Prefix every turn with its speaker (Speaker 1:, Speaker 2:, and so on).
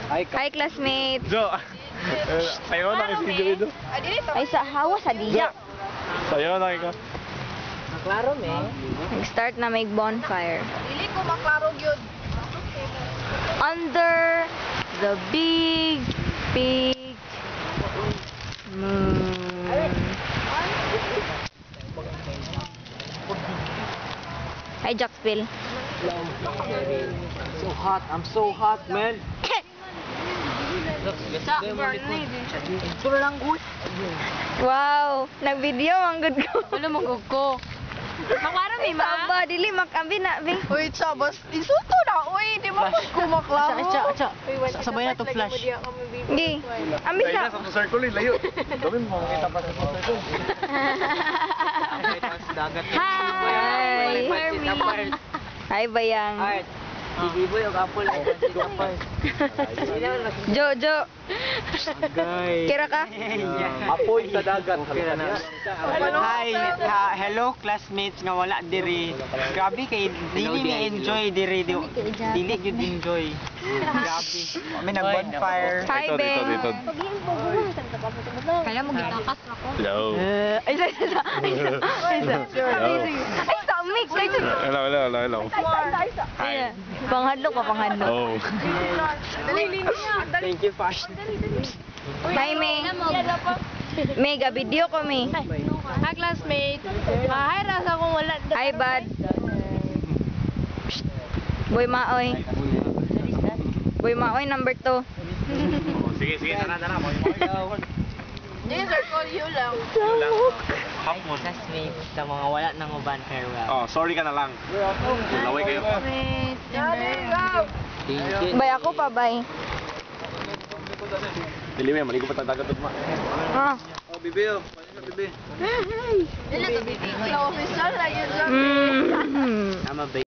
Speaker 1: Hi, classmates.
Speaker 2: Jo, sayo na kasi dito.
Speaker 1: Ay, sa hawa sa diya.
Speaker 2: Sayo na ikaw.
Speaker 3: Maklaro, me.
Speaker 1: Nag-start na may bonfire.
Speaker 4: Dili ko maklaro gyud.
Speaker 1: Under the big moon. Hi, Jacksville.
Speaker 3: So hot. I'm so hot, man.
Speaker 1: Wow, nag-video ang good ko.
Speaker 4: Wala magug ko. Maklaro mi ma.
Speaker 1: Saba, dili makambi na, be.
Speaker 4: Uy, sabas, insulto na. Uy, di mo ko maklaro.
Speaker 3: Acha. Sabay na to flash.
Speaker 1: Hindi. Ambis
Speaker 2: Dahil
Speaker 1: na.
Speaker 2: nasa circle layo. Gawin mo, makita pa sa circle.
Speaker 1: Hi, Hermie. Hi, Bayang.
Speaker 3: Sige boy, yung apple.
Speaker 1: Jojo.
Speaker 3: Guys.
Speaker 1: Kira ka?
Speaker 2: Apoy sa dagat.
Speaker 3: Hi, hello classmates nga wala diri. Grabe kay dili mi enjoy diri. Dili gyud enjoy. Grabe. May nag-bonfire.
Speaker 1: Hi,
Speaker 2: Dito,
Speaker 1: Beng.
Speaker 2: dito.
Speaker 4: Kaya mo gitakas ako.
Speaker 2: Hello.
Speaker 1: Ay, isa. Ay, sa mix. Ay, sa.
Speaker 2: Hello.
Speaker 1: Hi. Panghadlok pa, panghadlok.
Speaker 2: Oh.
Speaker 4: Dali niya.
Speaker 3: Thank you, Fash.
Speaker 1: Hi, May. Mega video ko, May.
Speaker 4: Hi, classmate. Hi, rasa kung wala.
Speaker 1: Hi, Bad. Boy Maoy. Boy Maoy, number 2.
Speaker 2: Sige, tara.
Speaker 4: Yung circle you lang.
Speaker 2: Hapon.
Speaker 3: Classmates sa mga wala nang uban farewell.
Speaker 2: Oh, sorry ka na lang. Laway kayo.
Speaker 4: Wait. Go.
Speaker 3: Thank you.
Speaker 1: Bay, ako pa, bay.
Speaker 2: Dili mo, maligo pa dagat ugma.
Speaker 1: Ha?
Speaker 2: Oh, bibi. Bibi.
Speaker 4: Dili to bibi. Official na yun.
Speaker 1: Mm.
Speaker 3: Tama ba?